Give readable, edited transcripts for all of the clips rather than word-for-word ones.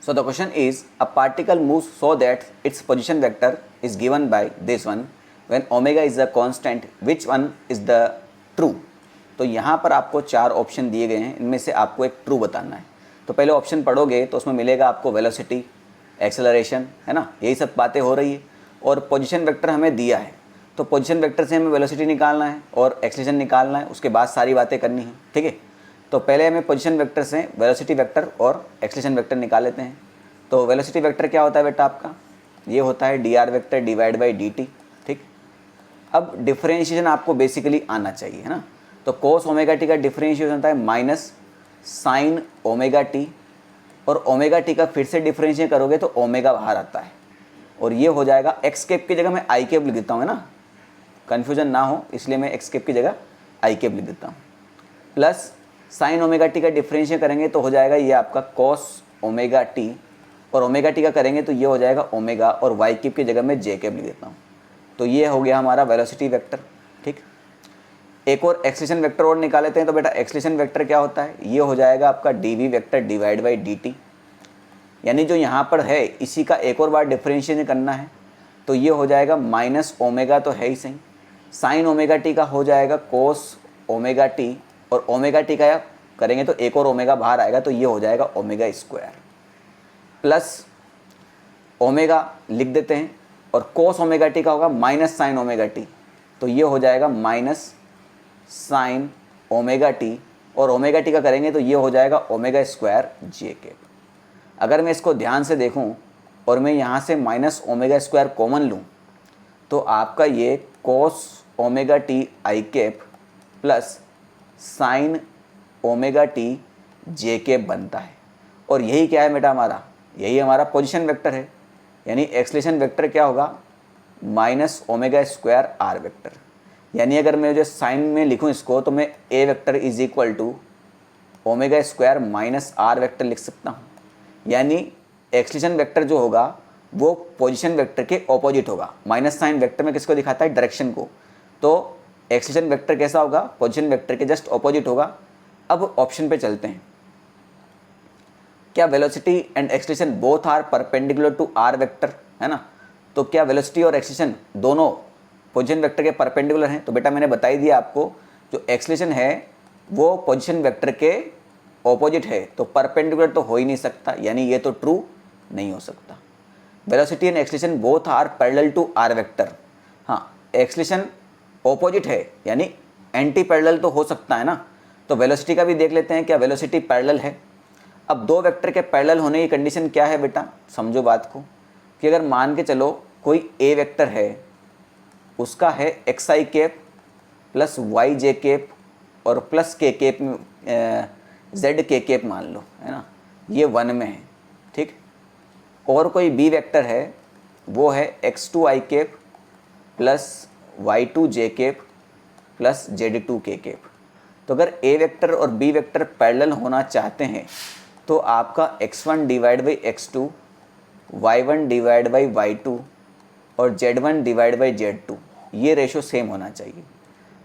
So the question is, a particle moves so that its position vector is given by this one. When omega is a constant, which one is the true? तो यहाँ पर आपको 4 option दिए गए हैं, इनमें से आपको एक ट्रू बताना है। तो पहले ऑप्शन पढ़ोगे तो उसमें मिलेगा आपको वेलोसिटी, एक्सेलरेशन, है ना, यही सब बातें हो रही है। और पोजीशन वेक्टर हमें दिया है, तो पोजीशन वेक्टर से हमें वेलोसिटी निकालना है और एक्सेलरेशन निकालना है, उसके बाद सारी बातें करनी है, ठीक है। तो पहले हमें पोजीशन वेक्टर से वेलोसिटी वेक्टर और एक्सेलरेशन वेक्टर निकाल लेते हैं। तो वेलोसिटी वेक्टर क्या होता है बेटा आपका, ये होता है dr vector divide by dt, ठीक। अब डिफरेंशिएशन आपको बेसिकली आना चाहिए, है ना। तो कोस ओमेगा टी का डिफरेंशिएशन होता है माइनस साइन ओमेगा टी, और ओमेगा टी का फिर से डिफरेंशिएट करोगे तो ओमेगा बाहर आता है, और ये हो जाएगा एक्स कैप की जगह मैं आई कैप लिख देता हूँ, है ना, कन्फ्यूजन ना हो इसलिए मैं एक्स कैप की जगह आई कैप लिख देता हूँ। प्लस साइन ओमेगा टी का डिफरेंशिएट करेंगे तो हो जाएगा ये आपका कॉस ओमेगा टी, और ओमेगा टी का करेंगे तो ये हो जाएगा ओमेगा, और वाई कैप की जगह मैं जे कैप लिख देता हूँ। तो ये हो गया हमारा वेलोसिटी वेक्टर, ठीक। एक और एक्सेलरेशन वेक्टर और निकाल लेते हैं। तो बेटा एक्सेलरेशन वेक्टर क्या होता है, ये हो जाएगा आपका D vector divide by D T, यानी जो यहाँ पर है इसी का एक और बार डिफरेंशिएशन करना है। तो ये हो जाएगा माइनस ओमेगा, तो है ही सही, साइन ओमेगा टी का हो जाएगा कोस ओमेगा टी, और ओमेगा टी का करेंगे तो एक और ओमेगा बाहर आएगा, तो ये हो जाएगा ओमेगा स्क्वायर, प्लस ओमेगा लिख देते हैं, और कोस ओमेगा टी का होगा माइनस साइन ओमेगा टी, तो ये हो जाएगा माइनस साइन ओमेगा टी, और ओमेगा टी का करेंगे तो ये हो जाएगा ओमेगा स्क्वायर जे कैप। अगर मैं इसको ध्यान से देखूं और मैं यहाँ से माइनस ओमेगा स्क्वायर कॉमन लूँ तो आपका ये कोस omega T I cap plus sine omega T J cap बनता है। और यही क्या है बेटा हमारा, यही हमारा पोजीशन वेक्टर है, यानी एक्सेलरेशन वेक्टर क्या होगा minus omega square R vector. यानी अगर मैं जो साइन में लिखूं इसको तो मैं a vector is equal to omega square minus are vector लिख सकता हूं। यानी एक्सेलरेशन वेक्टर जो होगा वो पोजीशन वेक्टर के ऑपोजिट होगा। माइनस साइन वेक्टर में किसको दिखाता है, डायरेक्शन को, तो एक्सेलरेशन वेक्टर कैसा होगा, पोजीशन वेक्टर के जस्ट ऑपोजिट होगा। अब ऑप्शन पे चलते हैं, क्या velocity and acceleration both are perpendicular to R vector, है ना। तो क्या वेलोसिटी और एक्सेलरेशन दोनों पोजीशन वेक्टर के परपेंडिकुलर हैं। तो बेटा मैंने बता ही दिया आपको, जो एक्सेलरेशन है वो पोजीशन वेक्टर के ऑपोजिट है, तो परपेंडिकुलर तो हो ही नहीं सकता, यानी ये तो ट्रू नहीं हो सकता। Velocity and acceleration both are parallel to R vector, हाँ एक्सेलरेशन ऑपोजिट है यानी एंटी पैरेलल तो हो सकता है ना। तो वेलोसिटी का भी देख लेते हैं, क्या वेलोसिटी पैरेलल है। अब दो वेक्टर के पैरेलल होने की कंडीशन क्या है बेटा, समझो बात को, कि अगर मान के चलो कोई ए वेक्टर है, उसका है एक्स आई कैप प्लस वाई जे कैप और प्लस के कैप जेड के कैप मान लो, है ना, ये 1 में है, ठीक। और कोई बी वेक्टर है, वो है X two I cap plus Y two J cap plus Z two K cap. तो अगर ए वेक्टर और बी वेक्टर पैरेलल होना चाहते हैं तो आपका x1 divide by x2, y1 divide by y2 और z1 डिवाइड बाई z2 ये रेशो सेम होना चाहिए।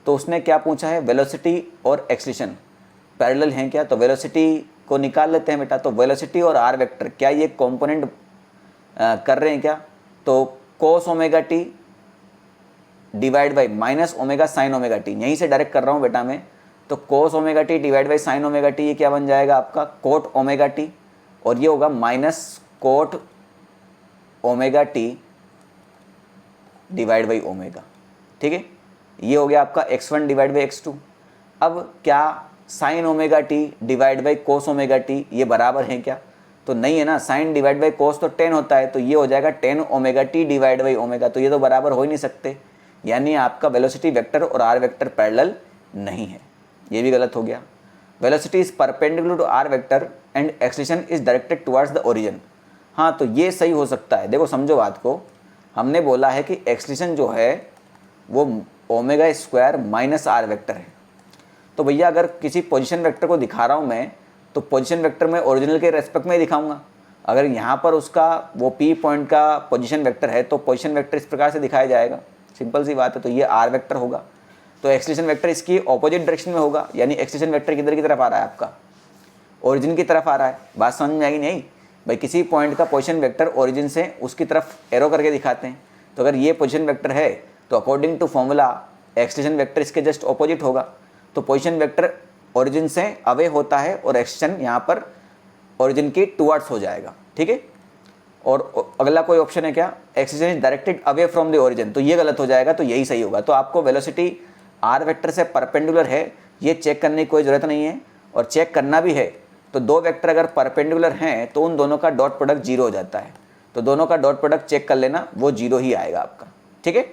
तो उसने क्या पूछा है, वेलोसिटी और एक्सेलरेशन पैरेलल हैं क्या। तो वेलोसिटी को निकाल लेते हैं बेटा। तो वेलोसिटी और आर वेक्टर क्या ये कंपोनेंट कर रहे हैं क्या, तो कोस omega T divide by minus omega sine omega T, यहीं से डायरेक्ट कर रहा हूँ बेटा मैं। तो कोस omega T divide by sine omega T, ये क्या बन जाएगा आपका कोट ओमेगा टी, और ये होगा minus cot omega T divide by omega, ठीक है। ये हो गया आपका x1 डिवाइड बाई x2। अब क्या sine omega T divide by cos omega T ये बराबर है क्या, तो नहीं है ना, साइन डिवाइड बाई कोस तो 10 होता है, तो ये हो जाएगा 10 omega T divide by omega, तो ये तो बराबर हो ही नहीं सकते। यानी आपका वेलोसिटी वेक्टर और आर वेक्टर पैरेलल नहीं है, ये भी गलत हो गया। Velocity is perpendicular to R vector and acceleration is directed towards the origin, हाँ तो ये सही हो सकता है। देखो समझो बात को, हमने बोला है कि एक्सेलरेशन जो है वो omega square minus are vector है। तो भैया अगर किसी पोजीशन वेक्टर को दिखा रहा हूँ मैं, तो पोजीशन वेक्टर में ओरिजिनल के रेस्पेक्ट में ही दिखाऊंगा। अगर यहाँ पर उसका वो पी पॉइंट का पोजीशन वेक्टर है तो पोजीशन वेक्टर इस प्रकार से दिखाया जाएगा, सिंपल सी बात है। तो ये आर वेक्टर होगा, तो एक्सेलरेशन वेक्टर इसकी ऑपोजिट डायरेक्शन में होगा, यानी एक्सेलरेशन वेक्टर किधर की तरफ आ रहा है आपका, ओरिजिन की तरफ आ रहा है। बात समझ में आएगी नहीं आई, भाई किसी पॉइंट का पोजीशन वेक्टर ओरिजिन से उसकी तरफ एरो करके दिखाते हैं। तो अगर ये पोजीशन वेक्टर है तो according to formula extension vector इसके जस्ट ऑपोजिट होगा। तो पोजीशन वेक्टर ओरिजिन से अवे होता है और एक्सटेंशन यहाँ पर ओरिजिन की टुवर्ड्स हो जाएगा, ठीक है। और अगला कोई ऑप्शन है क्या, extension is directed away from the origin, तो ये गलत हो जाएगा, तो यही सही होगा। तो आपको वेलोसिटी आर वेक्टर से परपेंडिकुलर है ये चेक करने की कोई ज़रूरत नहीं है, और चेक करना भी है तो दो वेक्टर अगर परपेंडिकुलर हैं तो उन दोनों का डॉट प्रोडक्ट जीरो हो जाता है। तो दोनों का डॉट प्रोडक्ट चेक कर लेना, वो जीरो ही आएगा आपका, ठीक है।